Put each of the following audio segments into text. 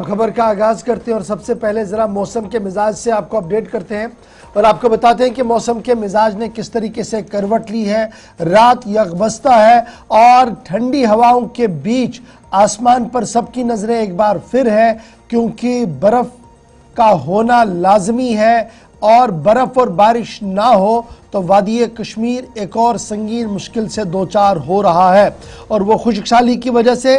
खबर का आगाज करते हैं और सबसे पहले जरा मौसम के मिजाज से आपको अपडेट करते हैं और आपको बताते हैं कि मौसम के मिजाज ने किस तरीके से करवट ली है। रात यकबस्ता है और ठंडी हवाओं के बीच आसमान पर सबकी नजरें एक बार फिर है, क्योंकि बर्फ का होना लाजमी है और बर्फ और बारिश ना हो तो वादी कश्मीर एक और संगीन मुश्किल से दो चार हो रहा है। और वो खुशहाली की वजह से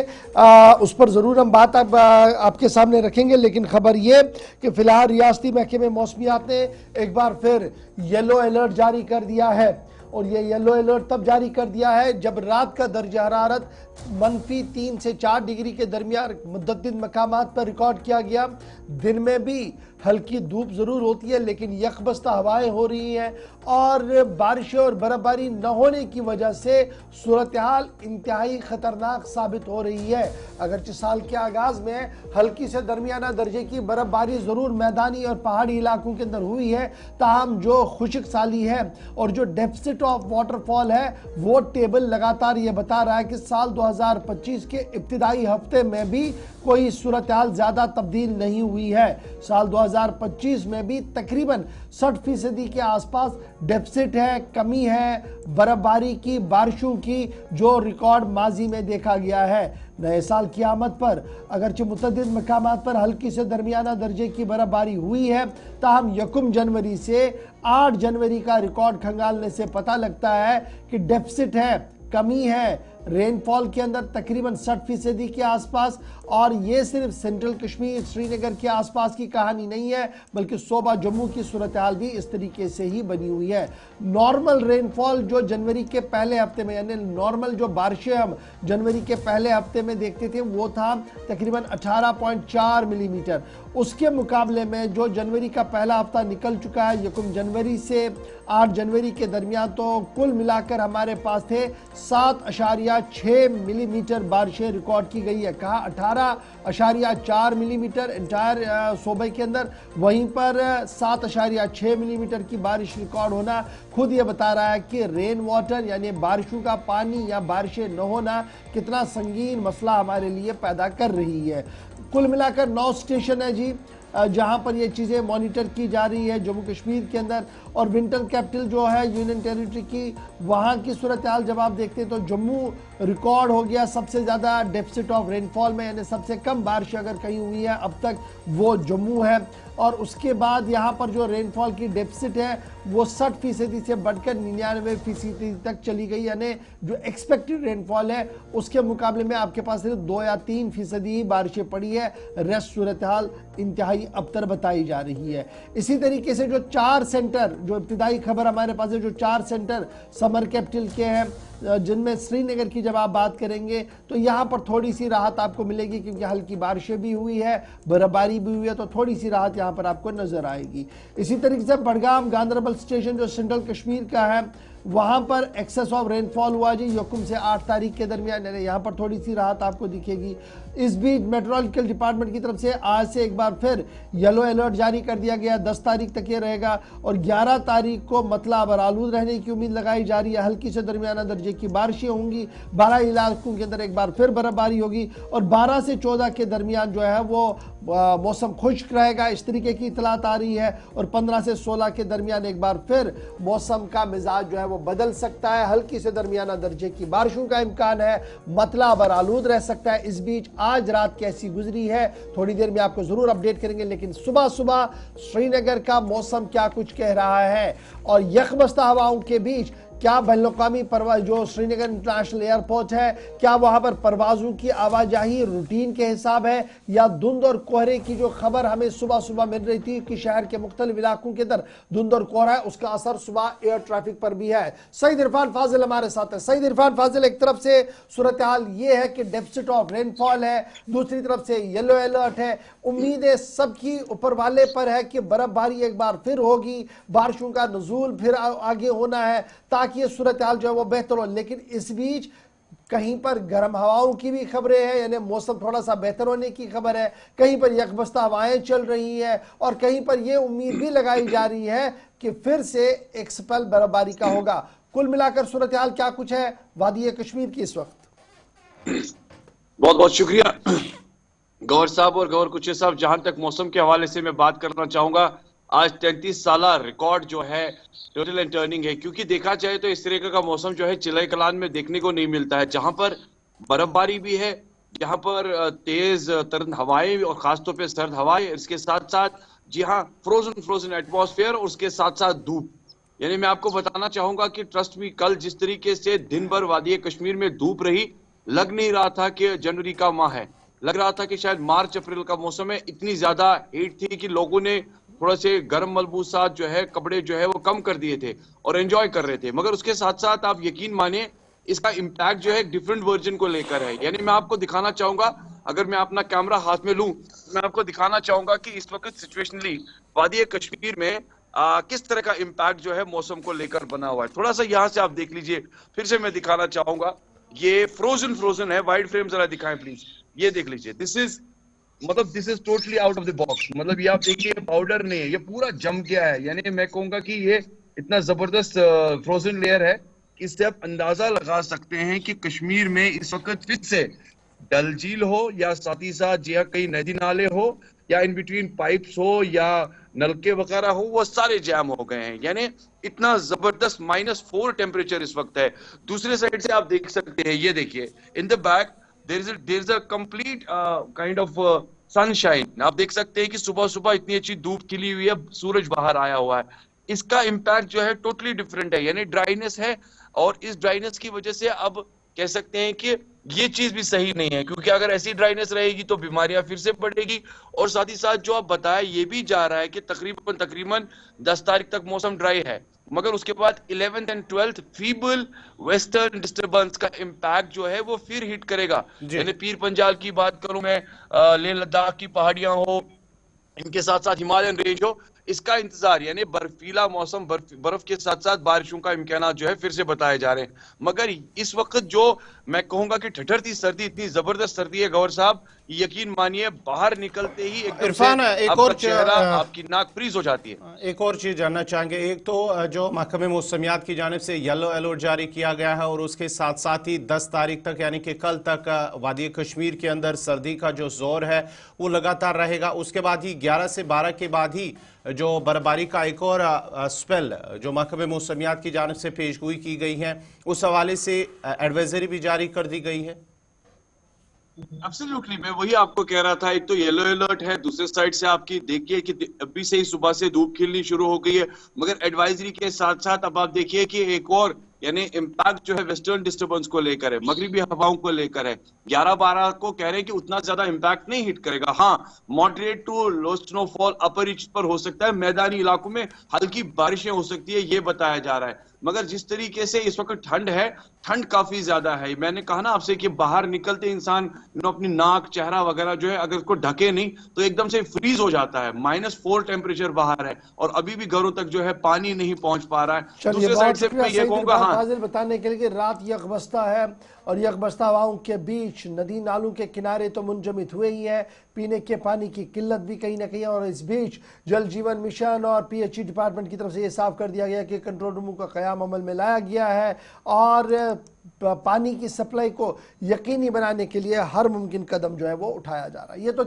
उस पर ज़रूर हम बात आपके सामने रखेंगे, लेकिन खबर ये कि फ़िलहाल रियासती महकमे मौसमियात ने एक बार फिर येलो अलर्ट जारी कर दिया है। और ये येलो अलर्ट तब जारी कर दिया है जब रात का दर्जा हरारत -3 से 4 डिग्री के दरमियान मुतअद्दिद मकामात पर रिकॉर्ड किया गया। दिन में भी हल्की धूप ज़रूर होती है, लेकिन यकबस्ता हवाएं हो रही हैं और बारिशें और बर्फबारी न होने की वजह से सूरत हाल इंतहाई ख़तरनाक साबित हो रही है। अगरचे साल के आगाज़ में हल्की से दरमियाना दर्जे की बर्फबारी ज़रूर मैदानी और पहाड़ी इलाकों के अंदर हुई है, ताहम जो खुश्क साली है और जो डेफिसिट ऑफ वाटरफॉल है वो टेबल लगातार ये बता रहा है कि साल 2025 के इब्तिदाई हफ्ते में भी कोई सूरत हाल ज़्यादा तब्दील नहीं हुई है। साल 2025 में भी तकरीबन 60% के आसपास डेफिसिट है, कमी है बर्फबारी की, बारिशों की, जो रिकॉर्ड माजी में देखा गया है। नए साल की आमद पर अगरचे मुतअद्दिद मकामात पर हल्की से दरमियाना दर्जे की बर्फबारी हुई है, ताहम 1 जनवरी से 8 जनवरी का रिकॉर्ड खंगालने से पता लगता है कि डेफिसिट है, कमी है रेनफॉल के अंदर तकरीबन 60% के आसपास। और ये सिर्फ सेंट्रल कश्मीर श्रीनगर के आसपास की कहानी नहीं है, बल्कि सूबा जम्मू की सूरत हाल भी इस तरीके से ही बनी हुई है। नॉर्मल रेनफॉल जो जनवरी के पहले हफ्ते में, यानी नॉर्मल जो बारिशें हम जनवरी के पहले हफ्ते में देखते थे वो था तकरीबन 18.4 मिलीमीटर। उसके मुकाबले में जो जनवरी का पहला हफ्ता निकल चुका है 1 जनवरी से 8 जनवरी के दरमियान, तो कुल मिलाकर हमारे पास थे 7.6 मिलीमीटर बारिशें रिकॉर्ड की गई है। कहा 18.4 मिलीमीटर इंटायर सूबे के अंदर, वहीं पर 7.6 मिलीमीटर की बारिश रिकॉर्ड होना खुद ये बता रहा है कि रेन वाटर यानी बारिशों का पानी या बारिशें न होना कितना संगीन मसला हमारे लिए पैदा कर रही है। कुल मिलाकर 9 स्टेशन है जी जहां पर ये चीज़ें मॉनिटर की जा रही है जम्मू कश्मीर के अंदर। और विंटर कैपिटल जो है यूनियन टेरिटरी की, वहाँ की सूरत हाल जब आप देखते हैं तो जम्मू रिकॉर्ड हो गया सबसे ज़्यादा डेफिसिट ऑफ रेनफॉल में, यानी सबसे कम बारिश अगर कहीं हुई है अब तक वो जम्मू है। और उसके बाद यहाँ पर जो रेनफॉल की डेफिसिट है वो 60% से बढ़कर 99% तक चली गई, यानी जो एक्सपेक्टेड रेनफॉल है उसके मुकाबले में आपके पास सिर्फ 2 या 3% ही बारिशें पड़ी है। रेस्ट सूरत हाल इंतहाई अबतर बताई जा रही है। इसी तरीके से जो 4 सेंटर, जो इब्तिदाई खबर हमारे पास है, जो 4 सेंटर समर कैपिटल के हैं, जिनमें श्रीनगर की जब आप बात करेंगे तो यहाँ पर थोड़ी सी राहत आपको मिलेगी, क्योंकि हल्की बारिशें भी हुई है, बर्फबारी भी हुई है, तो थोड़ी सी राहत यहाँ पर आपको नजर आएगी। इसी तरीके से बडगाम गांधरबल स्टेशन जो सेंट्रल कश्मीर का है, वहाँ पर एक्सेस ऑफ रेनफॉल हुआ जी 1 से 8 तारीख के दरमियान, यहाँ पर थोड़ी सी राहत आपको दिखेगी। इस बीच मेट्रोलॉजिकल डिपार्टमेंट की तरफ से आज से एक बार फिर येलो अलर्ट जारी कर दिया गया, 10 तारीख तक ये रहेगा और 11 तारीख को मतला बरालूद रहने की उम्मीद लगाई जा रही है। हल्की से दरमियाना दर्जे की बारिशें होंगी, 12 इलाकों के अंदर एक बार फिर बर्फबारी होगी और 12 से 14 के दरमियान जो है वो मौसम खुश्क रहेगा, इस तरीके की इतलात आ रही है। और 15 से 16 के दरमियान एक बार फिर मौसम का मिजाज जो है वो बदल सकता है, हल्की से दरमियाना दर्जे की बारिशों का इम्कान है, मतला बरालूद रह सकता है। इस बीच आज रात कैसी गुजरी है थोड़ी देर में आपको जरूर अपडेट करेंगे, लेकिन सुबह सुबह श्रीनगर का मौसम क्या कुछ कह रहा है और यकबस्ता हवाओं के बीच क्या बैनुल-अक़वामी परवाज जो श्रीनगर इंटरनेशनल एयरपोर्ट है, क्या वहां पर परवाजों की आवाजाही रूटीन के हिसाब है या धुंध और कोहरे की जो खबर हमें सुबह सुबह मिल रही थी कि शहर के मुख्तलिफ इलाकों के अंदर धुंध और कोहरा है, उसका असर सुबह एयर ट्रैफिक पर भी है। सईद इरफान फाजिल हमारे साथ है। सईद इरफान फाजिल, एक तरफ से सूरत हाल ये है कि डेफिसिट ऑफ रेनफॉल है, दूसरी तरफ से येलो अलर्ट है, उम्मीदें सबकी ऊपर वाले पर है कि बर्फबारी एक बार फिर होगी, बारिशों का नुज़ूल फिर आगे होना है ताकि ये सूरत हाल जो है वो बेहतर हो। लेकिन इस बीच कहीं पर गर्म हवाओं की भी खबरें हैं, यानी मौसम थोड़ा सा बेहतर होने की खबर है, कहीं पर यकबस्ता हवाएं चल रही हैं और कहीं पर यह उम्मीद भी लगाई जा रही है कि फिर से एक स्पेल बर्फबारी का होगा। कुल मिलाकर सूरत हाल क्या कुछ है वादी कश्मीर की इस वक्त? बहुत बहुत शुक्रिया। गौर साहब और गौर कुचे साहब, जहां तक मौसम के हवाले से मैं बात करना चाहूंगा, आज 33 साला रिकॉर्ड जो है टोटल एंड टर्निंग है। क्योंकि देखा जाए तो इस तरीके का मौसम जो है चिलई कलान में देखने को नहीं मिलता है, जहां पर बर्फबारी भी है, जहां पर तेज तर्द हवाएं और खासतौर पर सर्द हवाएं, इसके साथ साथ जी हाँ फ्रोजन फ्रोजन एटमॉस्फेयर और उसके साथ साथ धूप। यानी मैं आपको बताना चाहूंगा कि ट्रस्ट मी, कल जिस तरीके से दिन भर वादी कश्मीर में धूप रही, लग नहीं रहा था कि जनवरी का माह है, लग रहा था कि शायद मार्च अप्रैल का मौसम है। इतनी ज्यादा हीट थी कि लोगों ने थोड़ा से गर्म मलबूसात जो है, कपड़े जो है वो कम कर दिए थे और एंजॉय कर रहे थे। मगर उसके साथ साथ आप यकीन मानिए, इसका इम्पैक्ट जो है डिफरेंट वर्जन को लेकर है। यानी मैं आपको दिखाना चाहूंगा, अगर मैं अपना कैमरा हाथ में लूं, मैं आपको दिखाना चाहूंगा कि इस वक्त सिचुएशनली वादी कश्मीर में किस तरह का इम्पैक्ट जो है मौसम को लेकर बना हुआ है। थोड़ा सा यहां से आप देख लीजिए, फिर से मैं दिखाना चाहूंगा। ये फ्रोजन फ्रोजन है, वाइड फ्रेम जरा दिखाएं प्लीज। ये देख लीजिए, this is totally out of the box. मतलब ये आप देखिए, पाउडर नहीं है, ये पूरा जम गया है। यानी मैं कहूंगा कि ये इतना जबरदस्त फ्रोजन लेयर है, इससे आप अंदाजा लगा सकते हैं कि कश्मीर में इस वक्त फिर से डल झील हो या साथ ही साथ या कई नदी नाले हो या इन बिटवीन पाइप्स हो या नलके वगैरह हो, वो सारे जैम हो गए हैं। यानी इतना जबरदस्त -4 टेम्परेचर इस वक्त है। दूसरे साइड से आप देख सकते हैं, ये देखिए in the back there is a complete kind of sunshine. आप देख सकते हैं कि सुबह सुबह इतनी अच्छी धूप खिली हुई है, सूरज बाहर आया हुआ है। इसका इम्पैक्ट जो है टोटली डिफरेंट है, यानी ड्राइनेस है। और इस ड्राइनेस की वजह से अब कह सकते हैं कि ये चीज भी सही नहीं है, क्योंकि अगर ऐसी ड्राइनेस रहेगी तो बीमारियां फिर से बढ़ेगी। और साथ ही साथ जो आप बताया, ये भी जा रहा है कि तकरीबन तकरीबन 10 तारीख तक मौसम ड्राई है, मगर उसके बाद 11th and 12th feeble western disturbance का इम्पैक्ट जो है वो फिर हिट करेगा। जी। यानी पीर पंजाल की बात करूं मैं, लेह लद्दाख की पहाड़ियां हो, इनके साथ साथ हिमालयन रेंज हो, इसका इंतजार, यानी बर्फीला मौसम, बर्फ के साथ साथ बारिशों का इम्कान जो है फिर से बताए जा रहे हैं। मगर इस वक्त जो मैं कहूंगा कि ठठरती सर्दी, इतनी जबरदस्त सर्दी है गौर साहब, यकीन मानिए बाहर निकलते ही एकदम से इरफान, आपका चेहरा, आपकी नाक फ्रीज हो जाती है। एक और चीज़ जानना चाहेंगे। एक तो जो महकमे मौसमियात की जानिब से येलो अलर्ट जारी किया गया है और उसके साथ साथ ही 10 तारीख तक यानी कि कल तक वादी कश्मीर के अंदर सर्दी का जो जोर है वो लगातार रहेगा। उसके बाद ही 11 से 12 के बाद ही जो बर्फबारी का एक और स्पेल जो महकमे मौसमियात की जानिब से पेशगोई की गई है, उस हवाले से एडवाइजरी भी जारी कर दी गई है। एब्सोल्युटली, मैं वही आपको कह रहा था। एक तो येलो अलर्ट है, दूसरे साइड से आपकी देखिए कि अभी से ही सुबह से धूप खिलनी शुरू हो गई है। मगर एडवाइजरी के साथ साथ अब आप देखिए कि एक और यानी इम्पैक्ट जो है वेस्टर्न डिस्टर्बेंस को लेकर है, मगरिबी हवाओं को लेकर है। 11-12 को कह रहे हैं कि उतना ज्यादा इम्पैक्ट नहीं हिट करेगा। हाँ, moderate to low snowfall upper reach पर हो सकता है, मैदानी इलाकों में हल्की बारिशें हो सकती है, ये बताया जा रहा है। मगर जिस तरीके से इस वक्त ठंड है, ठंड काफी ज्यादा है। मैंने कहा ना आपसे कि बाहर निकलते इंसान अपनी नाक, चेहरा वगैरह जो है अगर उसको ढके नहीं तो एकदम से फ्रीज हो जाता है। -4 टेम्परेचर बाहर है और अभी भी घरों तक जो है पानी नहीं पहुंच पा रहा है। चलिए, दूसरे साइड बहुत से शुक्रिया मैं ये सईद कहूंगा, इरफान हाँ, फाजिल बताने के लिए कि रात यकबस्ता है और यकबस्ता हवाओं के बीच नदी नालों के किनारे तो मुंजमद हुए ही है, पीने के पानी की किल्लत भी कहीं ना कहीं। और इस बीच जल जीवन मिशन और PHE डिपार्टमेंट की तरफ से यह साफ कर दिया गया कि कंट्रोल रूमों का क़याम अमल में लाया गया है और पानी की सप्लाई को यकीनी बनाने के लिए हर मुमकिन कदम जो है वो उठाया जा रहा है। ये तो